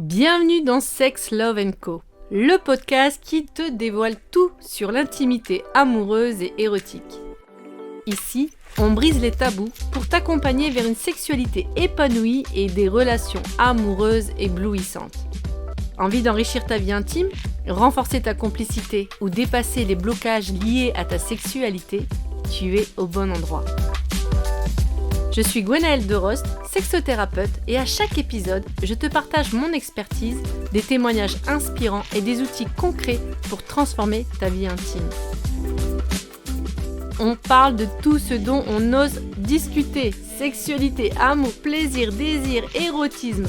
Bienvenue dans Sex, Love Co, le podcast qui te dévoile tout sur l'intimité amoureuse et érotique. Ici, on brise les tabous pour t'accompagner vers une sexualité épanouie et des relations amoureuses éblouissantes. Envie d'enrichir ta vie intime, renforcer ta complicité ou dépasser les blocages liés à ta sexualité? Tu es au bon endroit. Je suis Gwenaëlle Derost, sexothérapeute, et à chaque épisode, je te partage mon expertise, des témoignages inspirants et des outils concrets pour transformer ta vie intime. On parle de tout ce dont on ose discuter: sexualité, amour, plaisir, désir, érotisme.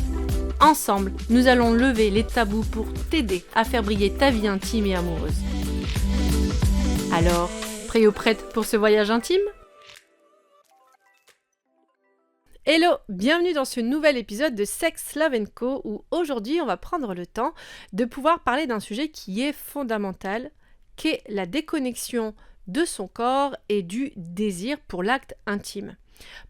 Ensemble, nous allons lever les tabous pour t'aider à faire briller ta vie intime et amoureuse. Alors, prêt ou prête pour ce voyage intime ? Hello, bienvenue dans ce nouvel épisode de Sex, Love Co où aujourd'hui on va prendre le temps de pouvoir parler d'un sujet qui est fondamental, qui est la déconnexion de son corps et du désir pour l'acte intime.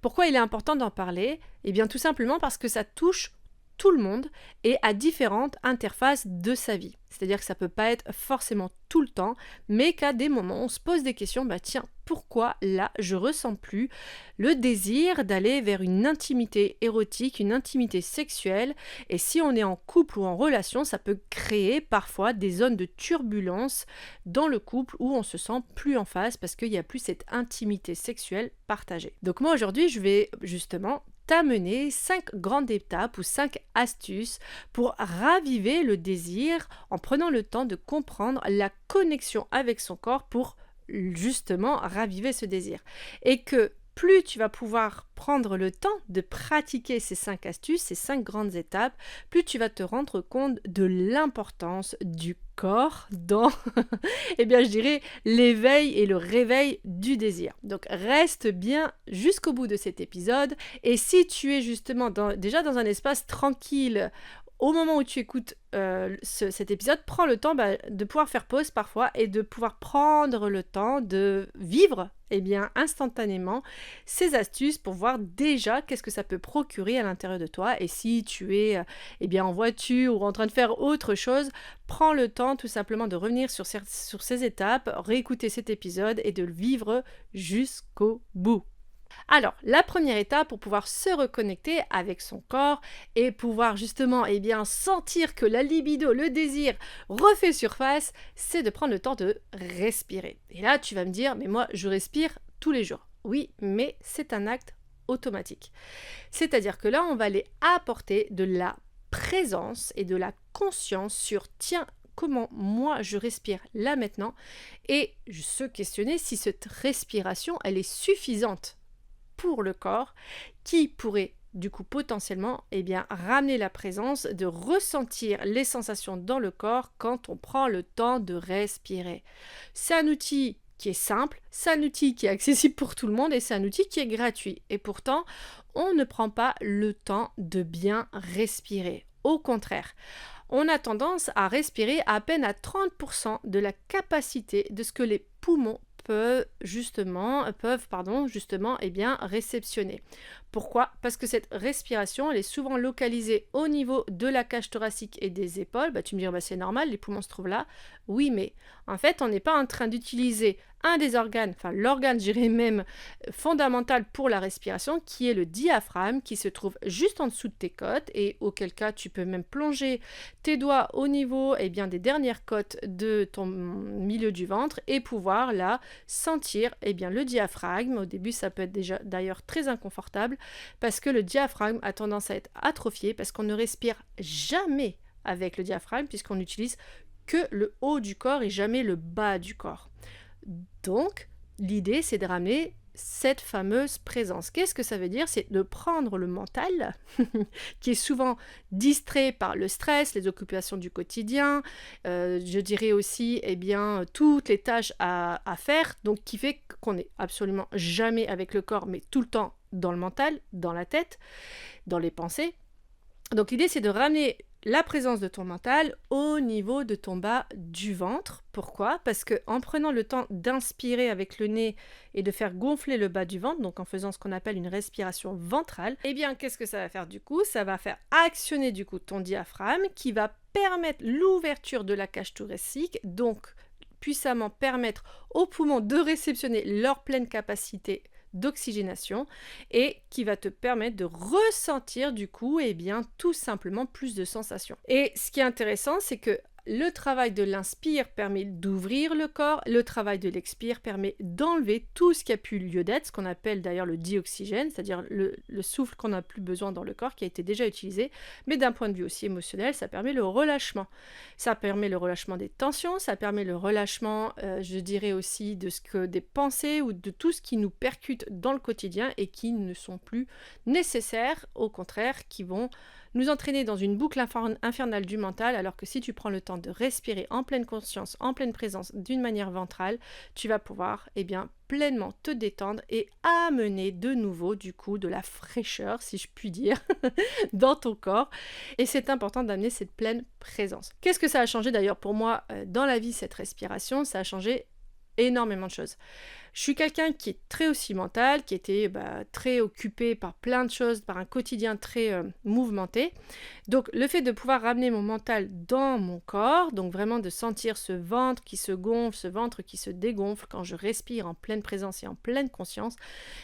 Pourquoi il est important d'en parler ? Eh bien tout simplement parce que ça touche tout le monde et à différentes interfaces de sa vie. C'est-à-dire que ça peut pas être forcément tout le temps, mais qu'à des moments on se pose des questions, tiens, pourquoi là je ressens plus le désir d'aller vers une intimité érotique, une intimité sexuelle, et si on est en couple ou en relation, ça peut créer parfois des zones de turbulence dans le couple où on se sent plus en phase parce qu'il n'y a plus cette intimité sexuelle partagée. Donc moi aujourd'hui je vais justement t'amener 5 grandes étapes ou 5 astuces pour raviver le désir en prenant le temps de comprendre la connexion avec son corps pour justement raviver ce désir. Et que plus tu vas pouvoir prendre le temps de pratiquer ces 5 astuces, ces 5 grandes étapes, plus tu vas te rendre compte de l'importance du corps dans, je dirais, l'éveil et le réveil du désir. Donc reste bien jusqu'au bout de cet épisode, et si tu es justement déjà dans un espace tranquille, au moment où tu écoutes cet épisode, prends le temps de pouvoir faire pause parfois et de pouvoir prendre le temps de vivre instantanément ces astuces pour voir déjà qu'est-ce que ça peut procurer à l'intérieur de toi. Et si tu es en voiture ou en train de faire autre chose, prends le temps tout simplement de revenir sur ces étapes, réécouter cet épisode et de le vivre jusqu'au bout. Alors, la première étape pour pouvoir se reconnecter avec son corps et pouvoir justement sentir que la libido, le désir refait surface, c'est de prendre le temps de respirer. Et là, tu vas me dire, mais moi, je respire tous les jours. Oui, mais c'est un acte automatique. C'est-à-dire que là, on va aller apporter de la présence et de la conscience sur, tiens, comment moi je respire là maintenant, et se questionner si cette respiration, elle est suffisante pour le corps, qui pourrait du coup potentiellement ramener la présence, de ressentir les sensations dans le corps quand on prend le temps de respirer. C'est un outil qui est simple, c'est un outil qui est accessible pour tout le monde et c'est un outil qui est gratuit. Et pourtant, on ne prend pas le temps de bien respirer. Au contraire, on a tendance à respirer à peine à 30% de la capacité de ce que les poumons peuvent justement réceptionner. Pourquoi ? Parce que cette respiration, elle est souvent localisée au niveau de la cage thoracique et des épaules. Tu me diras, c'est normal, les poumons se trouvent là. Oui, mais en fait, on n'est pas en train d'utiliser un des organes, l'organe, je dirais même, fondamental pour la respiration, qui est le diaphragme, qui se trouve juste en dessous de tes côtes, et auquel cas, tu peux même plonger tes doigts au niveau des dernières côtes de ton milieu du ventre, et pouvoir là, sentir le diaphragme. Au début, ça peut être déjà d'ailleurs très inconfortable, parce que le diaphragme a tendance à être atrophié, parce qu'on ne respire jamais avec le diaphragme, puisqu'on n'utilise que le haut du corps et jamais le bas du corps. Donc, l'idée, c'est de ramener cette fameuse présence. Qu'est-ce que ça veut dire ? C'est de prendre le mental, qui est souvent distrait par le stress, les occupations du quotidien, je dirais aussi toutes les tâches à faire, donc qui fait qu'on n'est absolument jamais avec le corps, mais tout le temps dans le mental, dans la tête, dans les pensées. Donc l'idée, c'est de ramener la présence de ton mental au niveau de ton bas du ventre. Pourquoi? Parce que en prenant le temps d'inspirer avec le nez et de faire gonfler le bas du ventre, donc en faisant ce qu'on appelle une respiration ventrale, eh bien qu'est-ce que ça va faire du coup? Ça va faire actionner du coup ton diaphragme qui va permettre l'ouverture de la cage thoracique, donc puissamment permettre aux poumons de réceptionner leur pleine capacité d'oxygénation et qui va te permettre de ressentir du coup tout simplement plus de sensations. Et ce qui est intéressant, c'est que le travail de l'inspire permet d'ouvrir le corps, le travail de l'expire permet d'enlever tout ce qui a pu lieu d'être, ce qu'on appelle d'ailleurs le dioxygène, c'est-à-dire le souffle qu'on n'a plus besoin dans le corps, qui a été déjà utilisé, mais d'un point de vue aussi émotionnel, ça permet le relâchement. Ça permet le relâchement des tensions, ça permet le relâchement, je dirais aussi, des pensées ou de tout ce qui nous percute dans le quotidien et qui ne sont plus nécessaires, au contraire, qui vont nous entraîner dans une boucle infernale du mental, alors que si tu prends le temps de respirer en pleine conscience, en pleine présence, d'une manière ventrale, tu vas pouvoir pleinement te détendre et amener de nouveau du coup de la fraîcheur, si je puis dire, dans ton corps. Et c'est important d'amener cette pleine présence. Qu'est-ce que ça a changé d'ailleurs pour moi dans la vie, cette respiration? Ça a changé énormément de choses. Je suis quelqu'un qui est très aussi mental, qui était très occupé par plein de choses, par un quotidien très mouvementé. Donc le fait de pouvoir ramener mon mental dans mon corps, donc vraiment de sentir ce ventre qui se gonfle, ce ventre qui se dégonfle quand je respire en pleine présence et en pleine conscience,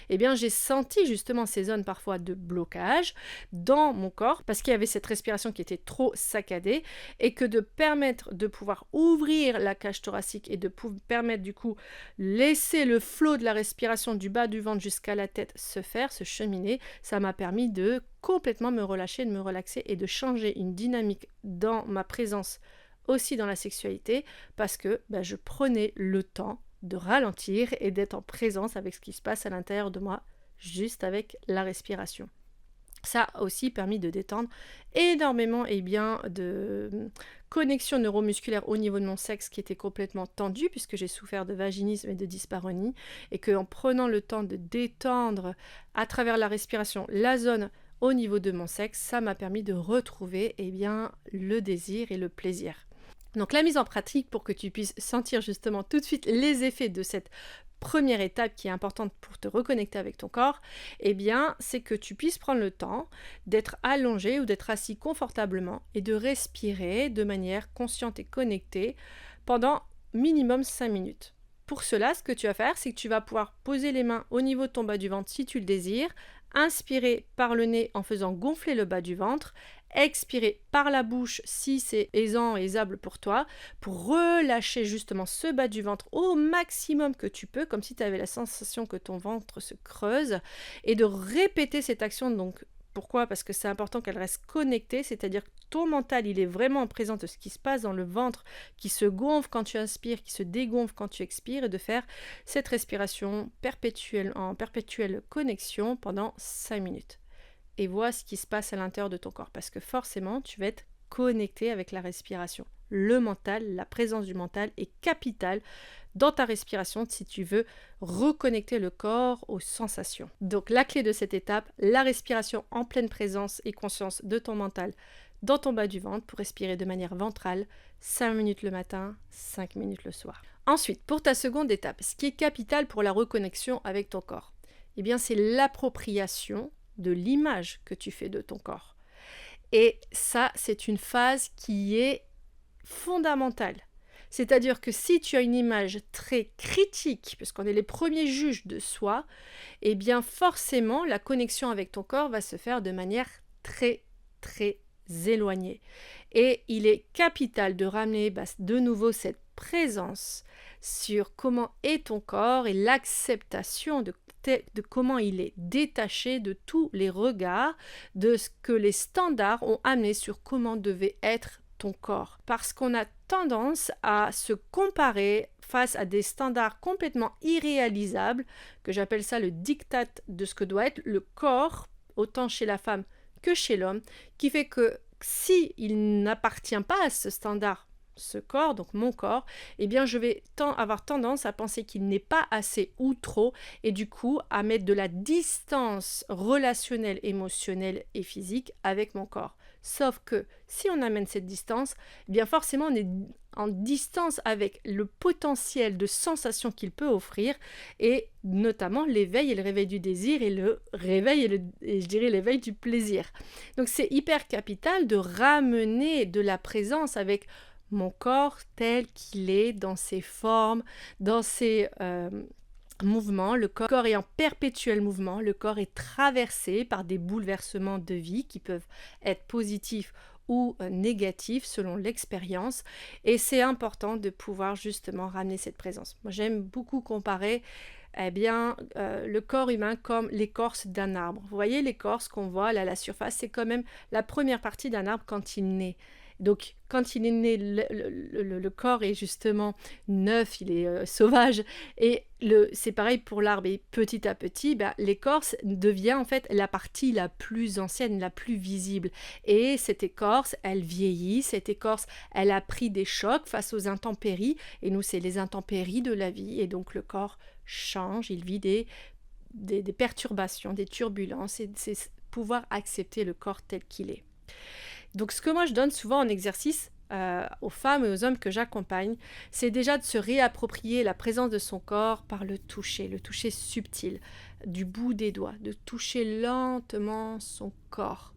eh bien j'ai senti justement ces zones parfois de blocage dans mon corps parce qu'il y avait cette respiration qui était trop saccadée et que de permettre de pouvoir ouvrir la cage thoracique et de permettre du coup laisser le flot de la respiration du bas du ventre jusqu'à la tête se cheminer, ça m'a permis de complètement me relâcher, de me relaxer et de changer une dynamique dans ma présence, aussi dans la sexualité, parce que je prenais le temps de ralentir et d'être en présence avec ce qui se passe à l'intérieur de moi, juste avec la respiration. Ça a aussi permis de détendre énormément de connexion neuromusculaire au niveau de mon sexe qui était complètement tendue puisque j'ai souffert de vaginisme et de dyspareunie et qu'en prenant le temps de détendre à travers la respiration la zone au niveau de mon sexe, ça m'a permis de retrouver le désir et le plaisir. Donc la mise en pratique pour que tu puisses sentir justement tout de suite les effets de cette première étape qui est importante pour te reconnecter avec ton corps, c'est que tu puisses prendre le temps d'être allongé ou d'être assis confortablement et de respirer de manière consciente et connectée pendant minimum 5 minutes. Pour cela, ce que tu vas faire, c'est que tu vas pouvoir poser les mains au niveau de ton bas du ventre si tu le désires, inspirer par le nez en faisant gonfler le bas du ventre, expirer par la bouche si c'est aisant et aisable pour toi, pour relâcher justement ce bas du ventre au maximum que tu peux, comme si tu avais la sensation que ton ventre se creuse, et de répéter cette action. Donc pourquoi? Parce que c'est important qu'elle reste connectée, c'est-à-dire que ton mental, il est vraiment présent de ce qui se passe dans le ventre, qui se gonfle quand tu inspires, qui se dégonfle quand tu expires, et de faire cette respiration perpétuelle, en perpétuelle connexion pendant 5 minutes. Et vois ce qui se passe à l'intérieur de ton corps, parce que forcément, tu vas être connecté avec la respiration. Le mental, la présence du mental est capitale dans ta respiration si tu veux reconnecter le corps aux sensations. Donc la clé de cette étape, la respiration en pleine présence et conscience de ton mental dans ton bas du ventre pour respirer de manière ventrale, 5 minutes le matin, 5 minutes le soir. Ensuite, pour ta seconde étape, ce qui est capital pour la reconnexion avec ton corps, c'est l'appropriation de l'image que tu fais de ton corps. Et ça, c'est une phase qui est fondamentale. C'est-à-dire que si tu as une image très critique, puisqu'on est les premiers juges de soi, forcément, la connexion avec ton corps va se faire de manière très, très éloignée. Et il est capital de ramener de nouveau cette présence sur comment est ton corps et l'acceptation de comment il est détaché de tous les regards, de ce que les standards ont amené sur comment devait être ton corps. Parce qu'on a tendance à se comparer face à des standards complètement irréalisables, que j'appelle ça le diktat de ce que doit être le corps, autant chez la femme que chez l'homme, qui fait que si il n'appartient pas à ce standard ce corps, donc mon corps, eh bien je vais avoir tendance à penser qu'il n'est pas assez ou trop, et du coup à mettre de la distance relationnelle, émotionnelle et physique avec mon corps. Sauf que si on amène cette distance, eh bien forcément on est en distance avec le potentiel de sensations qu'il peut offrir, et notamment l'éveil et le réveil du désir, et le réveil et je dirais l'éveil du plaisir. Donc c'est hyper capital de ramener de la présence avec mon corps tel qu'il est, dans ses formes, dans ses mouvements. Le corps est en perpétuel mouvement, le corps est traversé par des bouleversements de vie qui peuvent être positifs ou négatifs selon l'expérience, et c'est important de pouvoir justement ramener cette présence. Moi j'aime beaucoup comparer le corps humain comme l'écorce d'un arbre. Vous voyez l'écorce qu'on voit là à la surface, c'est quand même la première partie d'un arbre quand il naît. Donc quand il est né, le corps est justement neuf, il est sauvage, et c'est pareil pour l'arbre, et petit à petit, l'écorce devient en fait la partie la plus ancienne, la plus visible, et cette écorce, elle vieillit, cette écorce, elle a pris des chocs face aux intempéries, et nous c'est les intempéries de la vie, et donc le corps change, il vit des perturbations, des turbulences, et c'est pouvoir accepter le corps tel qu'il est. Donc ce que moi je donne souvent en exercice aux femmes et aux hommes que j'accompagne, c'est déjà de se réapproprier la présence de son corps par le toucher subtil, du bout des doigts, de toucher lentement son corps,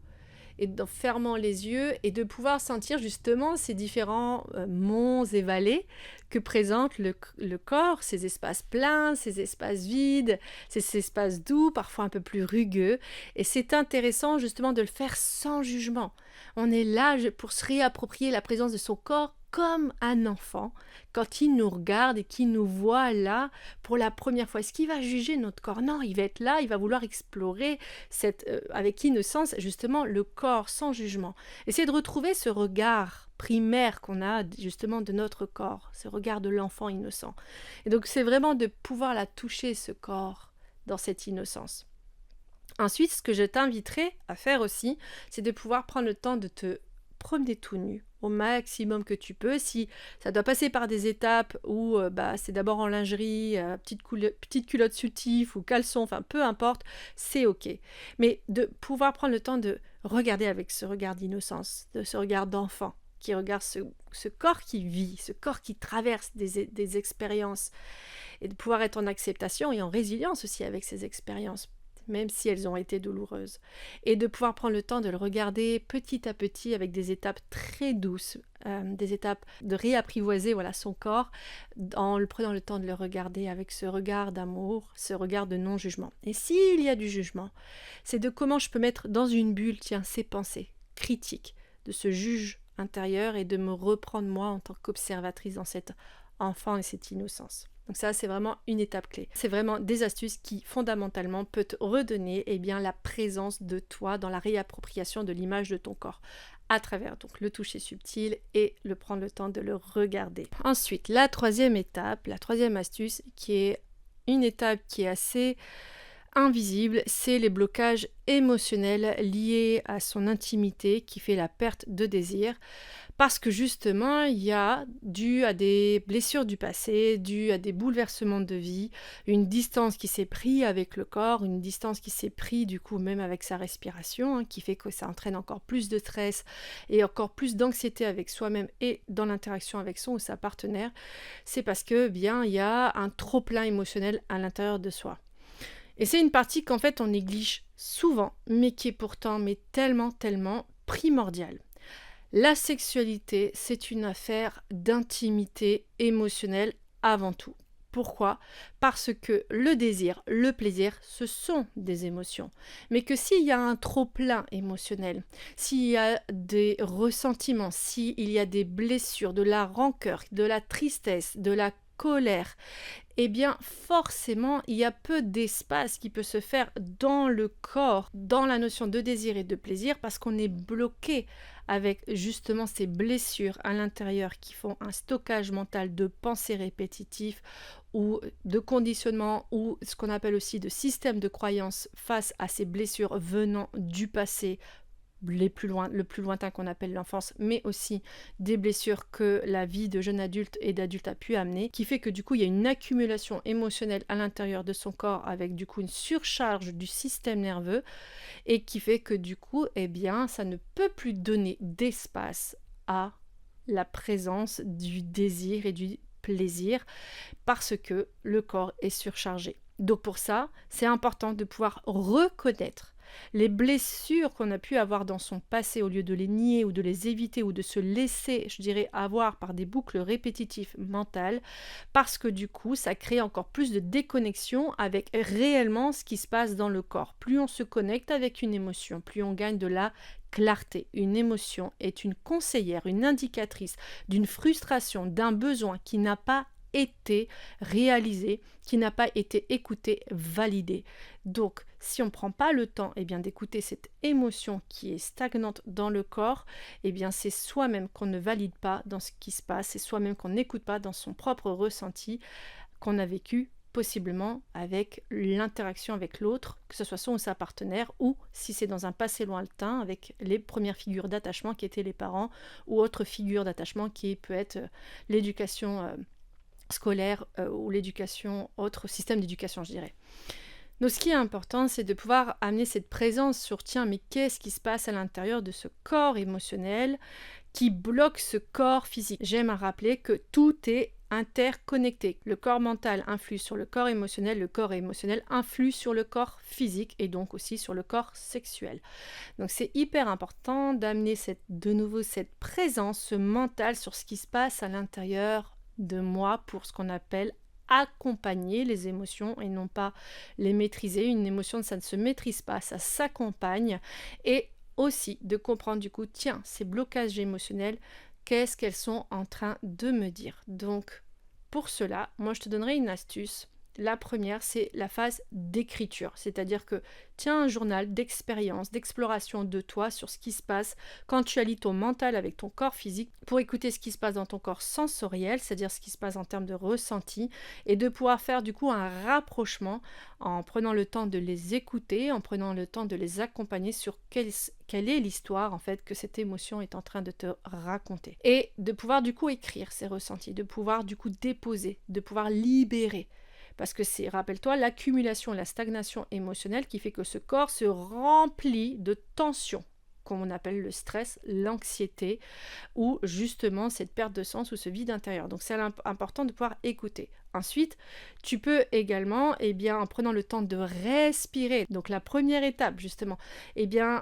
et en fermant les yeux, et de pouvoir sentir justement ces différents monts et vallées que présente le corps, ces espaces pleins, ces espaces vides, ces espaces doux, parfois un peu plus rugueux. Et c'est intéressant justement de le faire sans jugement. On est là pour se réapproprier la présence de son corps comme un enfant, quand il nous regarde et qu'il nous voit là pour la première fois. Est-ce qu'il va juger notre corps? Non, il va être là, il va vouloir explorer avec innocence justement le corps sans jugement. Essayer de retrouver ce regard primaire qu'on a justement de notre corps, ce regard de l'enfant innocent. Et donc c'est vraiment de pouvoir la toucher, ce corps, dans cette innocence. Ensuite, ce que je t'inviterai à faire aussi, c'est de pouvoir prendre le temps de te promener tout nu au maximum que tu peux. Si ça doit passer par des étapes où c'est d'abord en lingerie, petite culotte soutif ou caleçon, enfin peu importe, c'est ok. Mais de pouvoir prendre le temps de regarder avec ce regard d'innocence, de ce regard d'enfant, qui regarde ce corps qui vit, ce corps qui traverse des expériences, et de pouvoir être en acceptation et en résilience aussi avec ces expériences, même si elles ont été douloureuses, et de pouvoir prendre le temps de le regarder petit à petit avec des étapes très douces, des étapes de réapprivoiser son corps, en le prenant le temps de le regarder avec ce regard d'amour, ce regard de non-jugement. Et s'il y a du jugement, c'est de comment je peux mettre dans une bulle, ces pensées critiques de ce juge intérieur, et de me reprendre moi en tant qu'observatrice dans cet enfant et cette innocence. Donc ça, c'est vraiment une étape clé. C'est vraiment des astuces qui, fondamentalement, peuvent te redonner la présence de toi dans la réappropriation de l'image de ton corps, à travers donc le toucher subtil et le prendre le temps de le regarder. Ensuite, la troisième étape, la troisième astuce, qui est une étape qui est assez invisible, c'est les blocages émotionnels liés à son intimité qui fait la perte de désir, parce que justement il y a, dû à des blessures du passé, dû à des bouleversements de vie, une distance qui s'est prise avec le corps, une distance qui s'est prise du coup même avec sa respiration, qui fait que ça entraîne encore plus de stress et encore plus d'anxiété avec soi-même et dans l'interaction avec son ou sa partenaire. C'est parce que il y a un trop plein émotionnel à l'intérieur de soi. Et c'est une partie qu'en fait on néglige souvent, mais qui est pourtant tellement primordiale. La sexualité, c'est une affaire d'intimité émotionnelle avant tout. Pourquoi ? Parce que le désir, le plaisir, ce sont des émotions. Mais que s'il y a un trop-plein émotionnel, s'il y a des ressentiments, s'il y a des blessures, de la rancœur, de la tristesse, de la colère, forcément, il y a peu d'espace qui peut se faire dans le corps, dans la notion de désir et de plaisir, parce qu'on est bloqué avec justement ces blessures à l'intérieur qui font un stockage mental de pensées répétitifs ou de conditionnement, ou ce qu'on appelle aussi de système de croyance face à ces blessures venant du passé le plus lointain qu'on appelle l'enfance, mais aussi des blessures que la vie de jeune adulte et d'adulte a pu amener, qui fait que du coup il y a une accumulation émotionnelle à l'intérieur de son corps avec du coup une surcharge du système nerveux et qui fait que du coup, eh bien, ça ne peut plus donner d'espace à la présence du désir et du plaisir parce que le corps est surchargé. Donc pour ça, c'est important de pouvoir reconnaître les blessures qu'on a pu avoir dans son passé au lieu de les nier ou de les éviter ou de se laisser, je dirais, avoir par des boucles répétitives mentales parce que du coup, ça crée encore plus de déconnexion avec réellement ce qui se passe dans le corps. Plus on se connecte avec une émotion, plus on gagne de la clarté. Une émotion est une conseillère, une indicatrice d'une frustration, d'un besoin qui n'a pas été réalisé, qui n'a pas été écouté, validé. Donc, si on ne prend pas le temps d'écouter cette émotion qui est stagnante dans le corps, c'est soi-même qu'on ne valide pas dans ce qui se passe, c'est soi-même qu'on n'écoute pas dans son propre ressenti qu'on a vécu possiblement avec l'interaction avec l'autre, que ce soit son ou sa partenaire, ou si c'est dans un passé lointain, avec les premières figures d'attachement qui étaient les parents, ou autre figure d'attachement qui peut être l'éducation scolaire ou l'éducation, autre système d'éducation, je dirais. Donc ce qui est important, c'est de pouvoir amener cette présence sur tiens, mais qu'est-ce qui se passe à l'intérieur de ce corps émotionnel qui bloque ce corps physique. J'aime à rappeler que tout est interconnecté. Le corps mental influe sur le corps émotionnel influe sur le corps physique et donc aussi sur le corps sexuel. Donc c'est hyper important d'amener de nouveau cette présence, ce mental sur ce qui se passe à l'intérieur de moi pour ce qu'on appelle accompagner les émotions et non pas les maîtriser. Une émotion, ça ne se maîtrise pas, ça s'accompagne et aussi de comprendre du coup, tiens, ces blocages émotionnels, qu'est-ce qu'elles sont en train de me dire. Donc, pour cela, moi, je te donnerai une astuce. La première, c'est la phase d'écriture, c'est-à-dire que tiens un journal d'expérience, d'exploration de toi sur ce qui se passe quand tu allies ton mental avec ton corps physique pour écouter ce qui se passe dans ton corps sensoriel, c'est-à-dire ce qui se passe en termes de ressenti, et de pouvoir faire du coup un rapprochement en prenant le temps de les écouter, en prenant le temps de les accompagner sur quelle est l'histoire en fait que cette émotion est en train de te raconter. Et de pouvoir du coup écrire ces ressentis, de pouvoir du coup déposer, de pouvoir libérer. Parce que c'est, rappelle-toi, l'accumulation, la stagnation émotionnelle qui fait que ce corps se remplit de tensions, comme on appelle le stress, l'anxiété, ou justement cette perte de sens ou ce vide intérieur. Donc c'est important de pouvoir écouter. Ensuite, tu peux également, en prenant le temps de respirer, donc la première étape justement,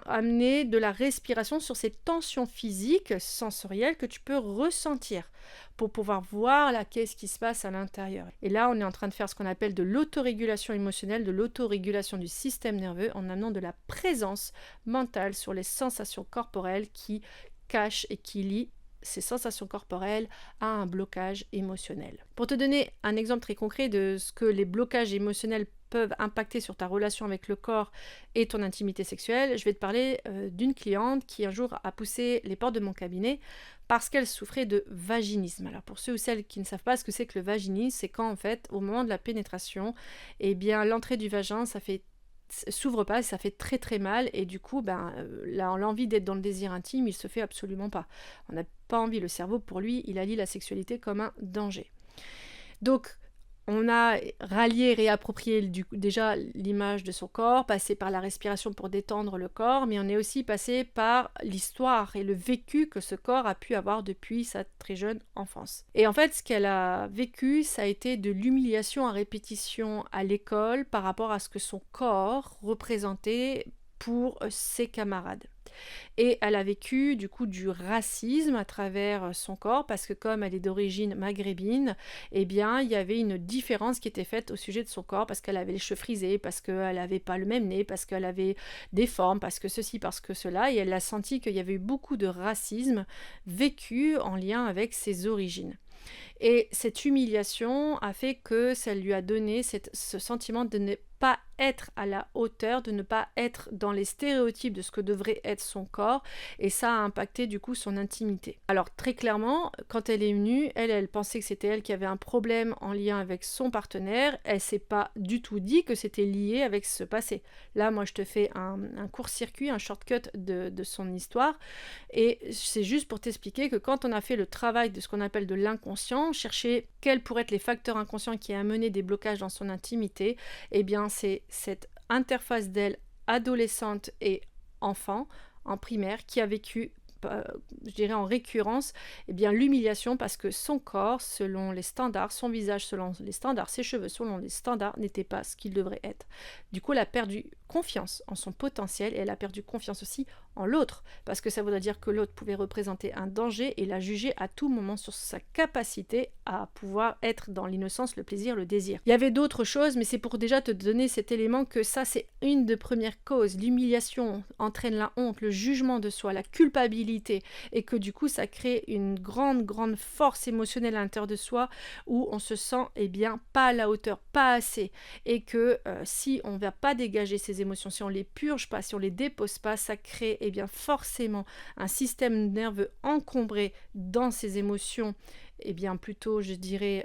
amener de la respiration sur ces tensions physiques, sensorielles que tu peux ressentir pour pouvoir voir là qu'est-ce qui se passe à l'intérieur. Et là, on est en train de faire ce qu'on appelle de l'autorégulation émotionnelle, de l'autorégulation du système nerveux en amenant de la présence mentale sur les sensations corporelles qui cachent et qui lient ces sensations corporelles à un blocage émotionnel. Pour te donner un exemple très concret de ce que les blocages émotionnels peuvent impacter sur ta relation avec le corps et ton intimité sexuelle, je vais te parler d'une cliente qui un jour a poussé les portes de mon cabinet parce qu'elle souffrait de vaginisme. Alors pour ceux ou celles qui ne savent pas ce que c'est que le vaginisme, c'est quand en fait au moment de la pénétration, l'entrée du vagin, s'ouvre pas, ça fait très très mal et du coup l'envie d'être dans le désir intime, il se fait absolument pas. On n'a pas envie, le cerveau pour lui, il allie la sexualité comme un danger. Donc on a rallié, réapproprié déjà l'image de son corps, passé par la respiration pour détendre le corps, mais on est aussi passé par l'histoire et le vécu que ce corps a pu avoir depuis sa très jeune enfance. Et en fait, ce qu'elle a vécu, ça a été de l'humiliation à répétition à l'école par rapport à ce que son corps représentait pour ses camarades. Et elle a vécu du coup du racisme à travers son corps parce que comme elle est d'origine maghrébine, il y avait une différence qui était faite au sujet de son corps parce qu'elle avait les cheveux frisés, parce qu'elle n'avait pas le même nez, parce qu'elle avait des formes, parce que ceci, parce que cela, et elle a senti qu'il y avait eu beaucoup de racisme vécu en lien avec ses origines. Et cette humiliation a fait que ça lui a donné ce sentiment de ne pas être à la hauteur, de ne pas être dans les stéréotypes de ce que devrait être fait son corps et ça a impacté du coup son intimité. Alors très clairement, quand elle est venue, elle pensait que c'était elle qui avait un problème en lien avec son partenaire, elle s'est pas du tout dit que c'était lié avec ce passé. Là, moi je te fais un court-circuit, un shortcut de son histoire et c'est juste pour t'expliquer que quand on a fait le travail de ce qu'on appelle de l'inconscient, chercher quels pourraient être les facteurs inconscients qui a amené des blocages dans son intimité, eh bien c'est cette interface d'elle adolescente et enfant en primaire qui a vécu je dirais en récurrence, eh bien l'humiliation parce que son corps, selon les standards, son visage selon les standards, ses cheveux selon les standards, n'était pas ce qu'il devrait être. Du coup, elle a perdu confiance en son potentiel et elle a perdu confiance aussi en l'autre, parce que ça voudrait dire que l'autre pouvait représenter un danger et la juger à tout moment sur sa capacité à pouvoir être dans l'innocence, le plaisir, le désir. Il y avait d'autres choses, mais c'est pour déjà te donner cet élément que ça, c'est une des premières causes. L'humiliation entraîne la honte, le jugement de soi, la culpabilité, et que du coup, ça crée une grande force émotionnelle à l'intérieur de soi où on se sent, eh bien, pas à la hauteur, pas assez, et que si on ne va pas dégager ces émotions, si on les purge pas, si on les dépose pas, ça crée, eh bien, forcément un système nerveux encombré dans ces émotions, eh bien, plutôt, je dirais,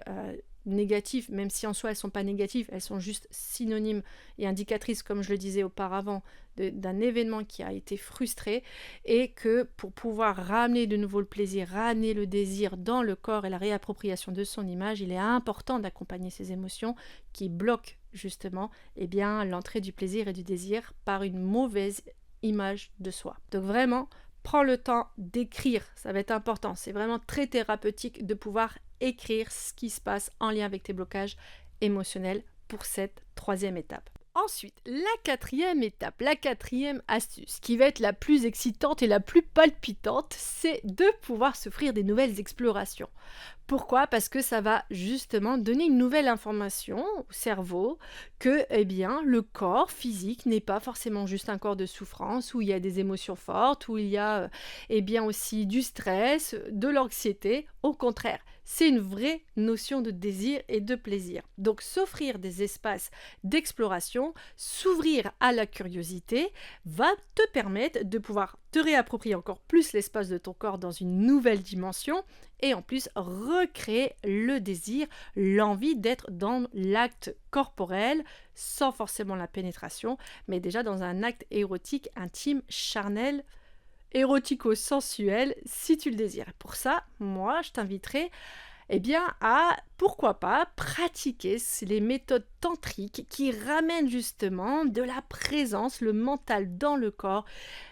négatives, même si en soi elles ne sont pas négatives, elles sont juste synonymes et indicatrices, comme je le disais auparavant, d'un événement qui a été frustré, et que pour pouvoir ramener de nouveau le plaisir, ramener le désir dans le corps et la réappropriation de son image, il est important d'accompagner ces émotions qui bloquent justement, eh bien, l'entrée du plaisir et du désir par une mauvaise image de soi. Donc vraiment, prends le temps d'écrire, ça va être important, c'est vraiment très thérapeutique de pouvoir écrire ce qui se passe en lien avec tes blocages émotionnels pour cette troisième étape. Ensuite, la quatrième étape, la quatrième astuce, qui va être la plus excitante et la plus palpitante, c'est de pouvoir s'offrir des nouvelles explorations. Pourquoi ? Parce que ça va justement donner une nouvelle information au cerveau que, eh bien, le corps physique n'est pas forcément juste un corps de souffrance où il y a des émotions fortes, où il y a, eh bien, aussi du stress, de l'anxiété. Au contraire, c'est une vraie notion de désir et de plaisir. Donc, s'offrir des espaces d'exploration, s'ouvrir à la curiosité, va te permettre de pouvoir te réapproprier encore plus l'espace de ton corps dans une nouvelle dimension et en plus recréer le désir, l'envie d'être dans l'acte corporel sans forcément la pénétration, mais déjà dans un acte érotique, intime, charnel, érotico-sensuel si tu le désires. Pour ça, moi, je t'inviterai eh bien, à, pourquoi pas, pratiquer les méthodes tantriques qui ramènent justement de la présence, le mental dans le corps,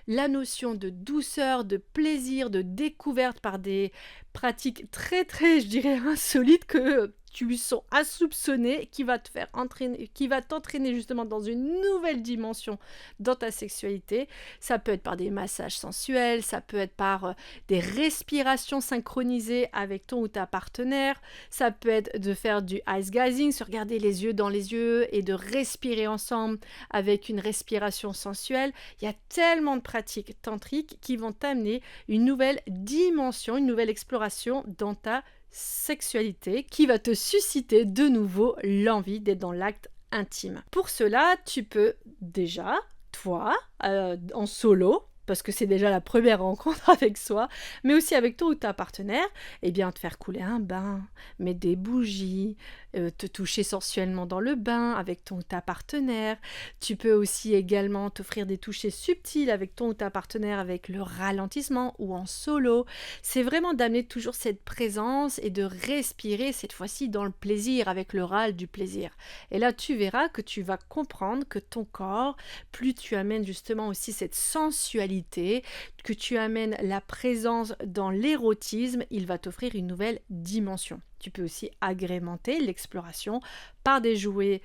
la notion de douceur, de plaisir, de découverte par des pratiques très, je dirais, insolites que tu sont insoupçonnés, qui va te faire entraîner, qui va t'entraîner justement dans une nouvelle dimension dans ta sexualité. Ça peut être par des massages sensuels, ça peut être par des respirations synchronisées avec ton ou ta partenaire, ça peut être de faire du ice gazing, se regarder les yeux dans les yeux et de respirer ensemble avec une respiration sensuelle. Il y a tellement de pratiques tantriques qui vont t'amener une nouvelle dimension, une nouvelle exploration dans ta sexualité qui va te susciter de nouveau l'envie d'être dans l'acte intime. Pour cela, tu peux déjà, toi, en solo, parce que c'est déjà la première rencontre avec soi, mais aussi avec toi ou ta partenaire, eh bien te faire couler un bain, mettre des bougies, te toucher sensuellement dans le bain avec ton ou ta partenaire. Tu peux aussi également t'offrir des touchés subtils avec ton ou ta partenaire avec le ralentissement ou en solo. C'est vraiment d'amener toujours cette présence et de respirer cette fois-ci dans le plaisir avec le râle du plaisir. Et là, tu verras que tu vas comprendre que ton corps, plus tu amènes justement aussi cette sensualité, que tu amènes la présence dans l'érotisme, il va t'offrir une nouvelle dimension. Tu peux aussi agrémenter l'exploration par des jouets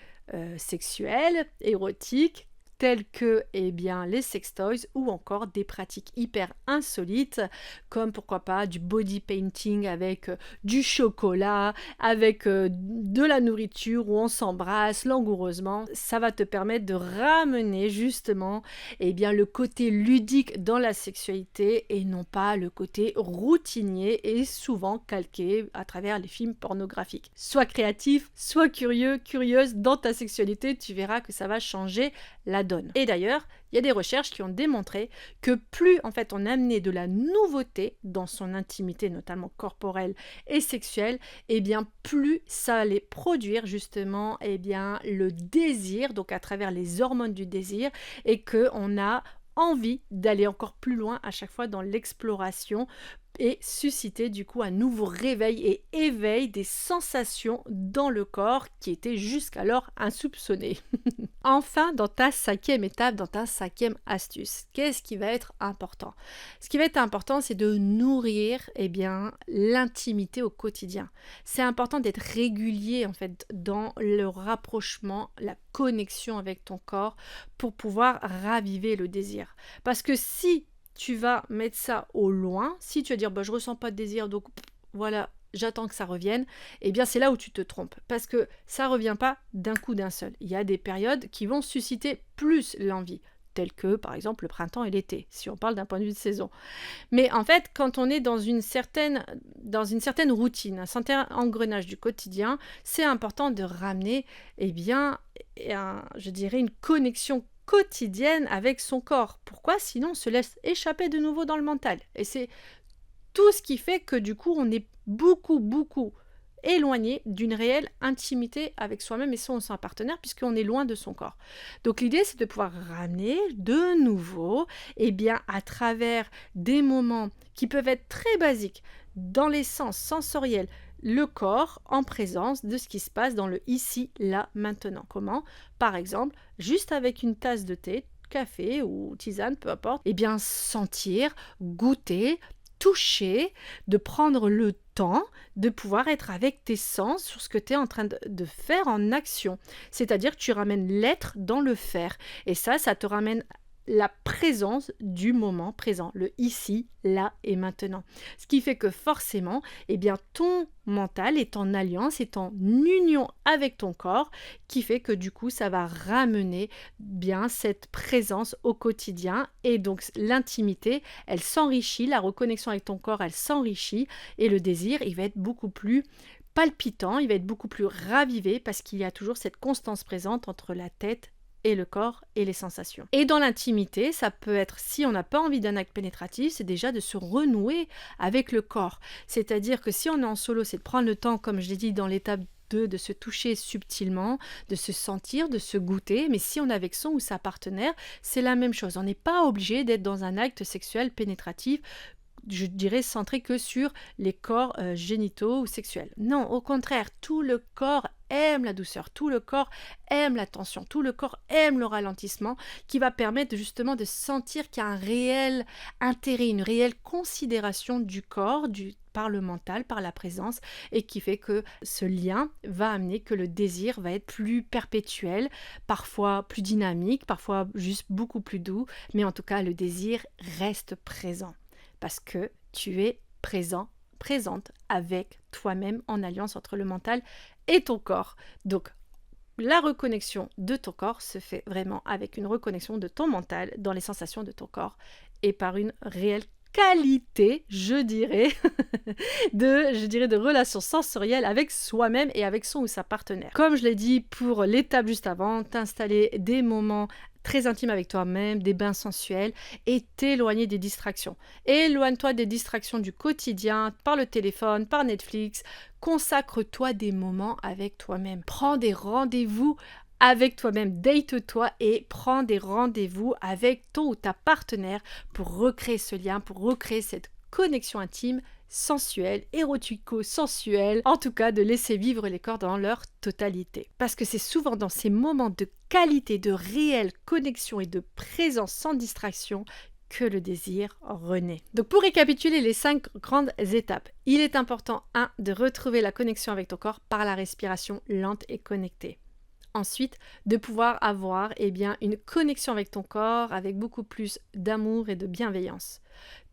sexuels, érotiques, tels que les sextoys ou encore des pratiques hyper insolites comme pourquoi pas du body painting avec du chocolat, avec de la nourriture où on s'embrasse langoureusement. Ça va te permettre de ramener justement le côté ludique dans la sexualité et non pas le côté routinier et souvent calqué à travers les films pornographiques. Sois créatif, sois curieux, curieuse dans ta sexualité, tu verras que ça va changer la donne. Et d'ailleurs, il y a des recherches qui ont démontré que plus en fait on amenait de la nouveauté dans son intimité, notamment corporelle et sexuelle, et bien plus ça allait produire justement le désir, donc à travers les hormones du désir, et que on a envie d'aller encore plus loin à chaque fois dans l'exploration et susciter du coup un nouveau réveil et éveil des sensations dans le corps qui étaient jusqu'alors insoupçonnées. Enfin, dans ta 5e étape, dans ta 5e astuce, qu'est-ce qui va être important? Ce qui va être important, c'est de nourrir l'intimité au quotidien. C'est important d'être régulier en fait dans le rapprochement, la connexion avec ton corps pour pouvoir raviver le désir. Parce que si tu vas mettre ça au loin, si tu vas dire je ressens pas de désir, donc voilà, j'attends que ça revienne, c'est là où tu te trompes, parce que ça revient pas d'un coup d'un seul. Il y a des périodes qui vont susciter plus l'envie, telles que par exemple le printemps et l'été, si on parle d'un point de vue de saison. Mais en fait, quand on est dans une certaine routine, un certain engrenage du quotidien, c'est important de ramener une connexion quotidienne avec son corps. Pourquoi? Sinon, on se laisse échapper de nouveau dans le mental. Et c'est tout ce qui fait que du coup, on est beaucoup éloigné d'une réelle intimité avec soi-même et son partenaire, puisqu'on est loin de son corps. Donc l'idée, c'est de pouvoir ramener de nouveau, à travers des moments qui peuvent être très basiques, dans les sens sensoriels, le corps en présence de ce qui se passe dans le ici, là, maintenant. Comment? Par exemple, juste avec une tasse de thé, café ou tisane, peu importe, sentir, goûter, toucher, de prendre le temps de pouvoir être avec tes sens sur ce que tu es en train de faire en action. C'est-à-dire que tu ramènes l'être dans le faire. Et ça te ramène la présence du moment présent, le ici, là et maintenant. Ce qui fait que forcément, ton mental est en alliance, est en union avec ton corps, qui fait que du coup, ça va ramener cette présence au quotidien. Et donc, l'intimité, elle s'enrichit, la reconnexion avec ton corps, elle s'enrichit, et le désir, il va être beaucoup plus palpitant, il va être beaucoup plus ravivé, parce qu'il y a toujours cette constance présente entre la tête et le corps et les sensations. Et dans l'intimité, ça peut être, si on n'a pas envie d'un acte pénétratif, c'est déjà de se renouer avec le corps. C'est-à-dire que si on est en solo, c'est de prendre le temps, comme je l'ai dit dans l'étape 2, de se toucher subtilement, de se sentir, de se goûter. Mais si on est avec son ou sa partenaire, c'est la même chose. On n'est pas obligé d'être dans un acte sexuel pénétratif, je dirais centré que sur les corps génitaux ou sexuels. Non, au contraire, tout le corps aime la douceur, tout le corps aime la tension, tout le corps aime le ralentissement, qui va permettre justement de sentir qu'il y a un réel intérêt, une réelle considération du corps, par le mental, par la présence, et qui fait que ce lien va amener que le désir va être plus perpétuel, parfois plus dynamique, parfois juste beaucoup plus doux, mais en tout cas le désir reste présent. Parce que tu es présente avec toi-même en alliance entre le mental et ton corps. Donc, la reconnexion de ton corps se fait vraiment avec une reconnexion de ton mental dans les sensations de ton corps et par une réelle qualité, je dirais, de relations sensorielles avec soi-même et avec son ou sa partenaire. Comme je l'ai dit pour l'étape juste avant, t'installer des moments très intimes avec toi-même, des bains sensuels et t'éloigner des distractions. Éloigne-toi des distractions du quotidien, par le téléphone, par Netflix. Consacre-toi des moments avec toi-même. Prends des rendez-vous avec toi-même, date-toi et prends des rendez-vous avec ton ou ta partenaire pour recréer ce lien, pour recréer cette connexion intime, sensuelle, érotico-sensuelle, en tout cas de laisser vivre les corps dans leur totalité. Parce que c'est souvent dans ces moments de qualité, de réelle connexion et de présence sans distraction que le désir renaît. Donc pour récapituler les 5 grandes étapes, il est important 1. De retrouver la connexion avec ton corps par la respiration lente et connectée. Ensuite, de pouvoir avoir une connexion avec ton corps avec beaucoup plus d'amour et de bienveillance.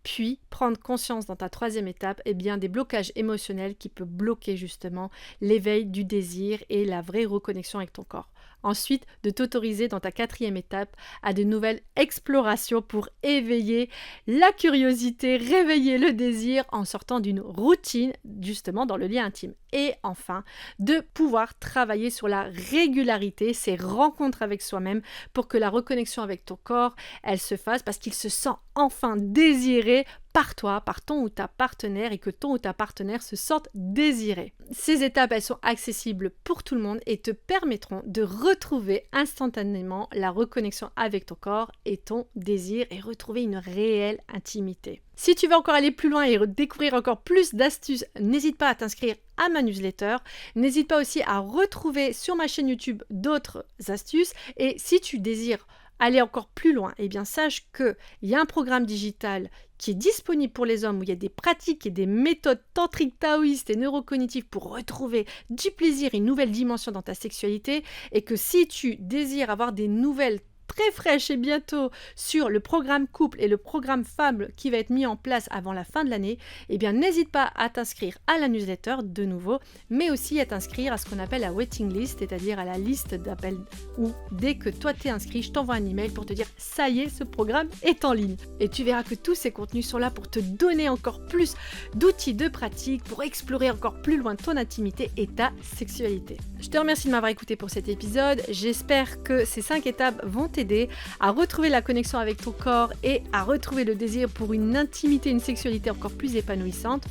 Puis, prendre conscience dans ta 3e étape des blocages émotionnels qui peuvent bloquer justement l'éveil du désir et la vraie reconnexion avec ton corps. ensuite de t'autoriser dans ta 4e étape à de nouvelles explorations pour éveiller la curiosité, réveiller le désir en sortant d'une routine justement dans le lien intime. Et enfin, de pouvoir travailler sur la régularité, ces rencontres avec soi-même pour que la reconnexion avec ton corps, elle se fasse parce qu'il se sent enfin désiré par toi, par ton ou ta partenaire et que ton ou ta partenaire se sente désiré. Ces étapes, elles sont accessibles pour tout le monde et te permettront de retrouver instantanément la reconnexion avec ton corps et ton désir et retrouver une réelle intimité. Si tu veux encore aller plus loin et découvrir encore plus d'astuces, n'hésite pas à t'inscrire à ma newsletter. N'hésite pas aussi à retrouver sur ma chaîne YouTube d'autres astuces. Et si tu désires aller encore plus loin, eh bien sache qu'il y a un programme digital qui est disponible pour les hommes où il y a des pratiques et des méthodes tantriques, taoïstes et neurocognitives pour retrouver du plaisir et une nouvelle dimension dans ta sexualité et que si tu désires avoir des nouvelles très fraîches et bientôt sur le programme couple et le programme femme qui va être mis en place avant la fin de l'année, eh bien n'hésite pas à t'inscrire à la newsletter de nouveau, mais aussi à t'inscrire à ce qu'on appelle la waiting list, c'est-à-dire à la liste d'appels où dès que toi t'es inscrit, je t'envoie un email pour te dire ça y est, ce programme est en ligne. Et tu verras que tous ces contenus sont là pour te donner encore plus d'outils de pratique, pour explorer encore plus loin ton intimité et ta sexualité. Je te remercie de m'avoir écouté pour cet épisode, j'espère que ces 5 étapes vont t'aider à retrouver la connexion avec ton corps et à retrouver le désir pour une intimité, une sexualité encore plus épanouissante.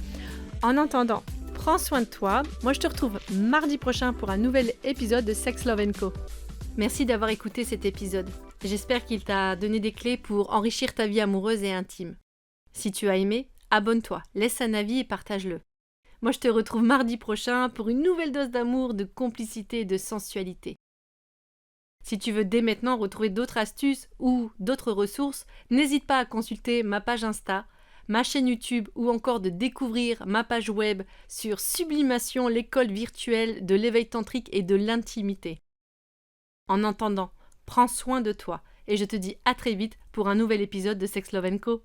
En attendant, prends soin de toi. Moi, je te retrouve mardi prochain pour un nouvel épisode de Sex, Love & Co. Merci d'avoir écouté cet épisode. J'espère qu'il t'a donné des clés pour enrichir ta vie amoureuse et intime. Si tu as aimé, abonne-toi, laisse un avis et partage-le. Moi, je te retrouve mardi prochain pour une nouvelle dose d'amour, de complicité et de sensualité. Si tu veux dès maintenant retrouver d'autres astuces ou d'autres ressources, n'hésite pas à consulter ma page Insta, ma chaîne YouTube ou encore de découvrir ma page web sur Sublimation, l'école virtuelle de l'éveil tantrique et de l'intimité. En attendant, prends soin de toi et je te dis à très vite pour un nouvel épisode de Sex, Love & Co.